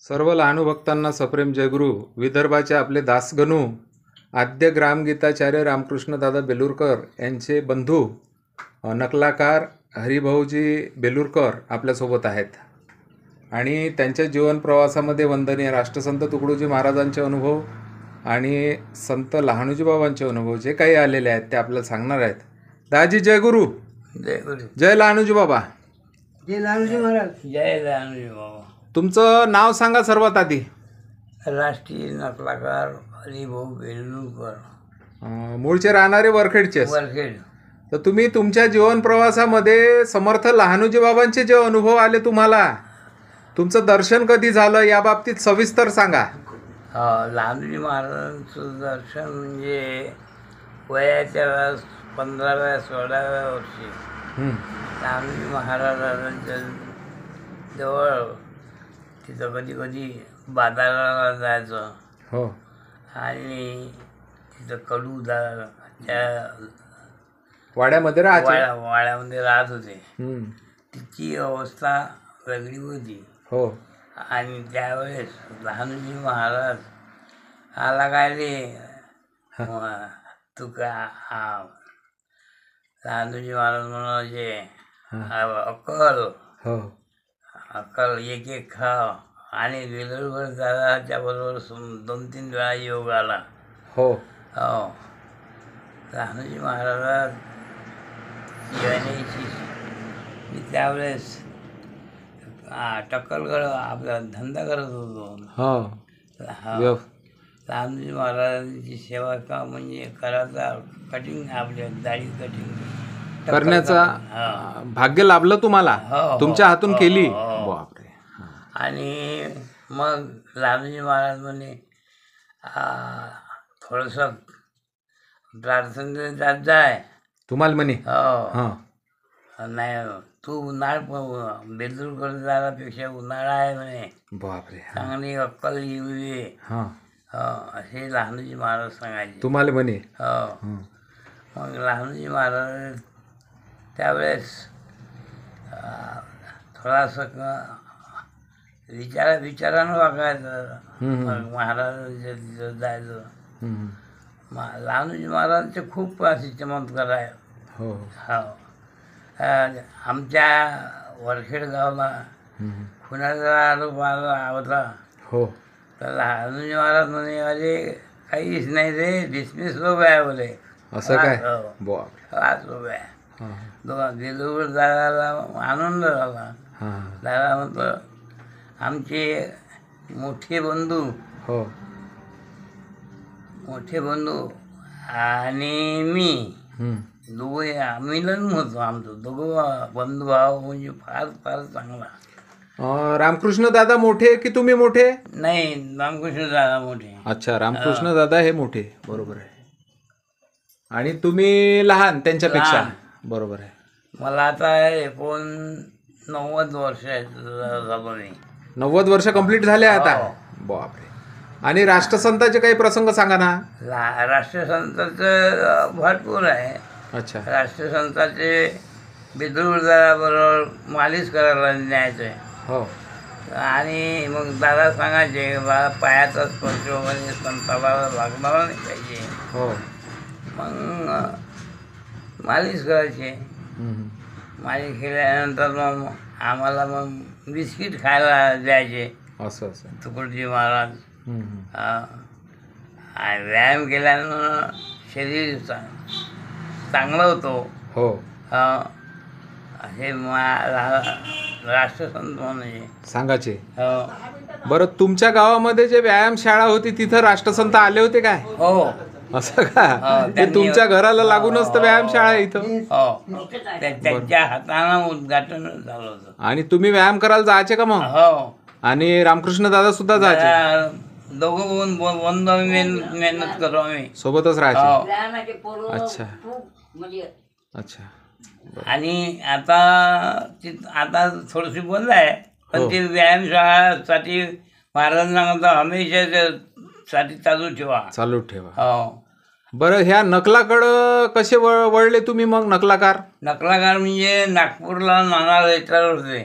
सर्व लहानू भक्तांना सप्रेम जयगुरु. विदर्भाचे आपले दासगणू आद्य ग्रामगीताचार्य रामकृष्णदादा बेलूरकर यांचे बंधू नकलाकार हरिभाऊजी बेलूरकर आपल्यासोबत आहेत आणि त्यांच्या जीवन प्रवासामध्ये वंदनीय राष्ट्रसंत तुकडोजी महाराजांचे अनुभव आणि संत लहानूजी बाबांचे अनुभव जे काही आलेले आहेत ते आपल्याला सांगणार आहेत. दाजी जय गुरु. जय गुरु. जय लहानूजी बाबा. जय लहानूजी महाराज. जय लहानूजी बाबा. तुमचं नाव सांगा सर्वात आधी. राष्ट्रीय नकलाकार हरिभाऊ बेलूरकर. मूळचे राहणारे वरखेडचे. वरखेड. तर तुम्ही तुमच्या जीवन प्रवासामध्ये समर्थ लहानूजी बाबांचे जे अनुभव आले तुम्हाला, तुमचं दर्शन कधी झालं या बाबतीत सविस्तर सांगा. लहानूजी महाराजांचं दर्शन म्हणजे वयाच्या 15व्या-16व्या वर्षी लहानूजी महाराजांच्या जवळ तिथं कधी कधी बाजाराला जायचं. हो. आणि तिथं कडू त्या वाड्यामध्ये वाड्यामध्ये राहत होते. तिची अवस्था वेगळी होती. हो. आणि त्यावेळेस लहानूजी महाराज आला काय रे तुका लहानूजी महाराज म्हणायचे अक्कल अक्कल एक एक खाव. आणि वेलूरकर दादाच्या बरोबर 2-3 वेळा योग आला. हो. हो. लहानूजी महाराज येण्याची मी त्यावेळेस टक्कलगड आपला धंदा करत होतो. लहानूजी महाराजांची सेवा का म्हणजे करायचा कटिंग आपल्या दाढी कटिंग करण्याचा भाग्य लाभलं तुम्हाला. तुमच्या हातून केली. बापरे. आणि मग लहानूजी महाराज म्हणे थोडंसं प्रार्थना जात जाय तुम्हाला म्हणे. हो. नाही तू उन्हाळ बेलूरकर जाण्यापेक्षा उन्हाळा आहे म्हणे. बापरे. चांगली अक्कल येऊ दे. असे लहानूजी महाराज सांगायचे तुम्हाला म्हणे. हो. मग लहानूजी महाराज त्यावेळेस थोडासा विचारानं वागायचं. मग महाराजांच्या तिथं जायचं. लहानूजी महाराजांचे खूप असे चमत्कार आहे. हो. आमच्या वरखेड गावाला खुनाचा आरोप होता. हो. तर लहानूजी महाराज म्हणे अरे काहीच नाही रे डिसमिस लोक आहे बोले. असं काय. आज लोक आहे. बेलूरकर दादाला आनंद झाला. दादा म्हटलं आमचे मोठे बंधू आणि मी दोघं मिलन होतो. आमचं दोघं बंधुभाव म्हणजे फार फार चांगला. रामकृष्ण दादा मोठे की तुम्ही मोठे. नाही रामकृष्ण दादा मोठे. अच्छा. रामकृष्ण दादा हे मोठे. बरोबर आहे. आणि तुम्ही लहान त्यांच्यापेक्षा. बरोबर आहे. मला आता 90 वर्ष झालो मी. 90 वर्ष कंप्लीट झाले आता. बापरे. आणि राष्ट्रसंताचे काही प्रसंग सांगा ना. राष्ट्रसंताचं भरपूर आहे. अच्छा. राष्ट्रसंताचे बेलूरकराबरोबर मालिश करायला न्यायचं. हो. आणि मग दादा सांगायचे बा पायाचा स्पर्श वगैरे संताला लागणार नाही पाहिजे. हो. मग मालिश करायचे. मालिश केल्यानंतर मग आम्हाला मग बिस्किट खायला द्यायचे. असं तुकडोजी महाराज. व्यायाम केल्यानं शरीर चांगलं होतो. हो. हे राष्ट्रसंत म्हणजे सांगायचे. बरं, तुमच्या गावामध्ये जे व्यायामशाळा होती तिथं राष्ट्रसंत आले होते काय. हो. असं का. ते तुमच्या घराला लागूनच तर व्यायामशाळा आहे इथं. हो. त्यांच्या हातानं उद्घाटन झालं होतं. आणि तुम्ही व्यायाम करायला जायचे का मग. हो. आणि रामकृष्ण दादा सुद्धा जायचे. दोघं बंधू मेहनत करू आम्ही सोबतच राहायचे. अच्छा. अच्छा. आणि आता थोडीशी बंद आहे. पण ती व्यायामशाळासाठी महाराजांना म्हणतात हमेशा साठी चालू ठेवा. हो. बरं, ह्या नकलाकडं कसे वळले तुम्ही मग. नकलाकार म्हणजे नागपूरला नाना लेटर होते.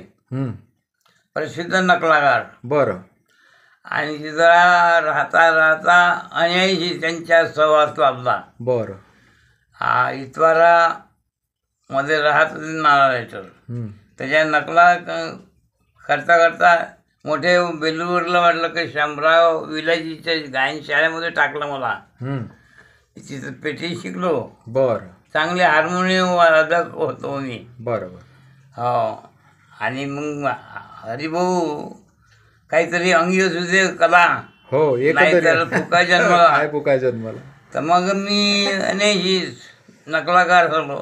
प्रसिद्ध नकलाकार. बरं. आणि तिथं राहता राहता अन्यायी त्यांच्या सहवास लाभला. बरं. इतवारा मध्ये राहत होते नारळेश्वर. त्याच्या नकला करता करता मोठे बेलूरला वाटलं की शामराव विलाजीच्या गायन शाळेमध्ये टाकलं मला. तिथं पेटी शिकलो. बरं. चांगले हार्मोनियम वादक होतो मी. बरोबर. हो. आणि मग हरिभाऊ काहीतरी अंगी असू दे कला. हो. नाही तर फुका जन्माला. काय फुका जन्माला. तर मग मी अनेक नकलाकार झालो.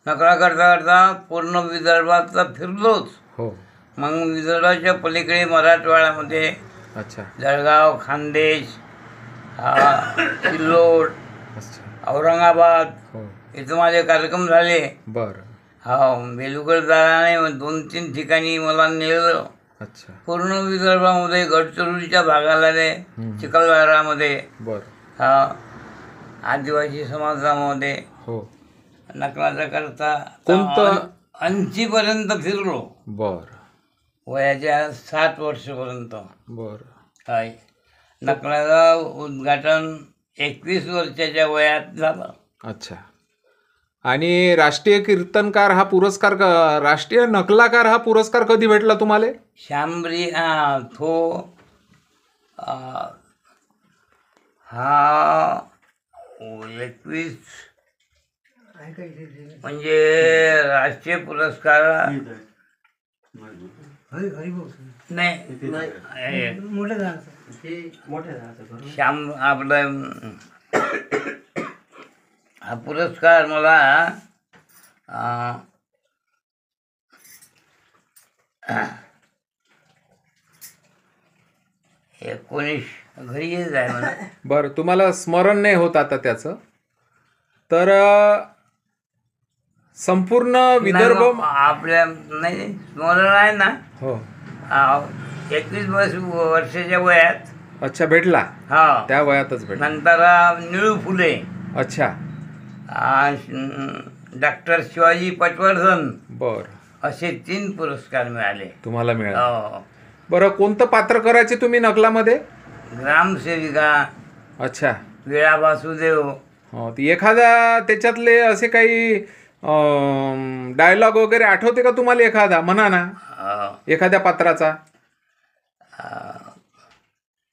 नकला करता करता पूर्ण विदर्भात फिरलोच. हो. मग विदर्भाच्या पलीकडे मराठवाड्यामध्ये अच्छा. जळगाव, खानदेश, सिल्लोड, औरंगाबाद इथं माझे कार्यक्रम झाले. बरं. हो. बेलूकर दादाने 2-3 ठिकाणी मला नेलं. अच्छा. पूर्ण विदर्भामध्ये गडचिरोलीच्या भागाला चिखलदरामध्ये. बरं. आदिवासी समाजामध्ये हो. नकलाचा करता कोणतं 80 पर्यंत फिरलो. बरं. वयाच्या 60 वर्षापर्यंत. बरं. काय नकलाचं उद्घाटन 21 वर्षाच्या वयात झालं. अच्छा. आणि राष्ट्रीय कीर्तनकार हा पुरस्कार राष्ट्रीय नकलाकार हा पुरस्कार कधी भेटला तुम्हाला? शामरी तो हा 21 म्हणजे राष्ट्रीय पुरस्कार नाही. श्याम आपलं हा पुरस्कार मला 19 घरी येत आहे मला. बरं. तुम्हाला स्मरण नाही होत आता त्याचं. तर संपूर्ण विदर्भ आपल्या नाही स्मरण आहे ना. हो. 21 वर्षाच्या वयात. अच्छा. भेटला. हा. त्या वयातच भेटला. नंतर निळू फुले. अच्छा. डॉक्टर शिवाजी पटवर्धन. बरं. असे 3 पुरस्कार मिळाले तुम्हाला. मिळाले. हो. बरं. कोणतं पात्र करायचे तुम्ही नकलामध्ये? ग्रामसेविका. अच्छा. वेळा वासुदेव. हो. एखादा त्याच्यातले असे काही डायलॉग वगैरे आठवते का तुम्हाला? एखादा म्हणा ना. एखाद्या पात्राचा.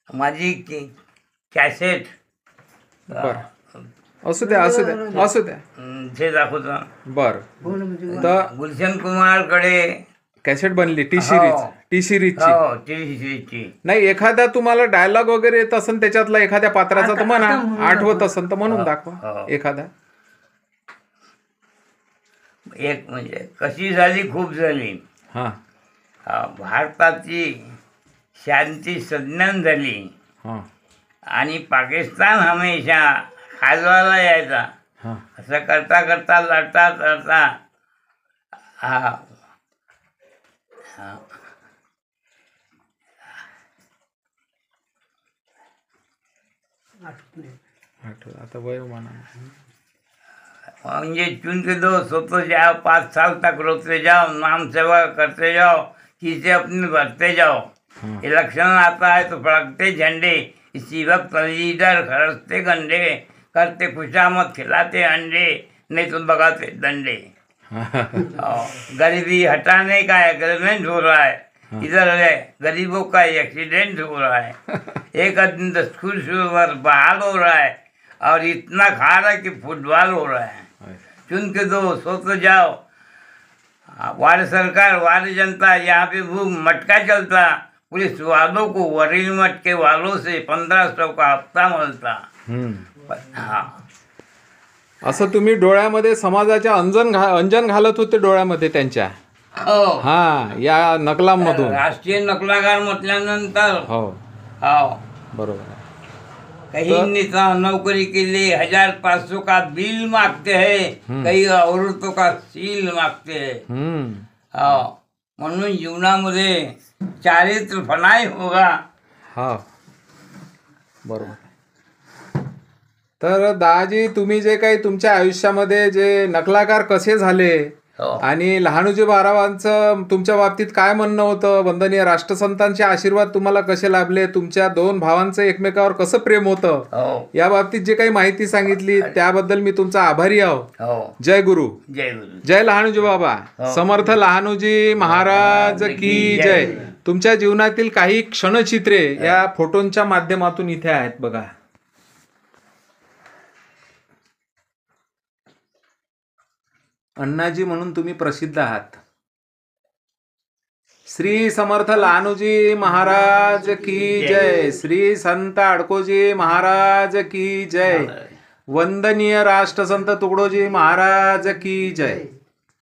माझी कॅसेट. बरं. असू द्या असू द्या असू द्या. ते दाखवतो. बरं. तर गुलशन कुमारकडे कॅसेट बनली टी सिरीजची. हो. टी. नाही, एखादा तुम्हाला डायलॉग वगैरे येत असेल त्याच्यातला एखाद्या पात्राचा तर म्हणा. आठवत असेल तर म्हणून दाखवा एखादा. एक म्हणजे कशी झाली खूप झाली. भारताची शांती सज्ञान झाली आणि पाकिस्तान हमेशा खाजवायला यायचा. असं करता करता लढता लढता आता वय म्हणा. म्हणजे चुन के दो सोते जाओ, 5 साल तक रोते जाओ, नाम सेवा करते जाओ, चीजें अपनी भरते जाओ. इलेक्शन आता है तो फड़कते झंडे, इसी वक्त लीडर खरचते गंडे, करते खुशामद खिलाते अंडे, नहीं तो लगाते डंडे. गरीबी हटाने का एग्रीमेंट हो रहा है. इधर है गरीबों का एक्सीडेंट हो रहा है. एक आदमी तो स्कूल बहाल हो रहा है और इतना खा रहा है कि फुटबॉल हो रहा है. चुन के दो सो तो जाओ. वार सरकार वार जनता, यहाँ पे वो मटका चलता. पुलिस वालों को वरील मटके वालों से 1500 का हफ्ता मिलता. असं तुम्ही डोळ्यामध्ये समाजाच्या अंजन घालत होते डोळ्यामध्ये त्यांच्या. या नकलामधून. राष्ट्रीय नकलाकार म्हटल्यानंतर हो बरोबर. कहीं नेता नौकरी के लिए 1500 का बिल मांगते हैं, कई औरतों का सील मागते हैं. म्हणून जीवनामध्ये चारित्र्य फनाई होगा. बरोबर. तर दादाजी, तुम्ही जे काही तुमच्या आयुष्यामध्ये जे नकलाकार कसे झाले हो. आणि लहानूजी महाराजांचं तुमच्या बाबतीत काय म्हणणं होतं? वंदनीय राष्ट्रसंतांचे आशीर्वाद तुम्हाला कसे लाभले? तुमच्या दोन भावांचं एकमेकावर कसं प्रेम होतं? हो या बाबतीत जे काही माहिती सांगितली त्याबद्दल मी तुमचा आभारी आहो. हो. जय गुरु. जय गुरु. जय लहानूजी बाबा. समर्थ लहानूजी महाराज की जय. तुमच्या जीवनातील काही क्षणचित्रे या फोटोंच्या माध्यमातून इथे आहेत बघा. अण्णाजी म्हणून तुम्ही प्रसिद्ध आहात. श्री समर्थ लहानूजी महाराज की जय. श्री संत अडकोजी महाराज की जय. वंदनीय राष्ट्रसंत तुकडोजी महाराज की जय.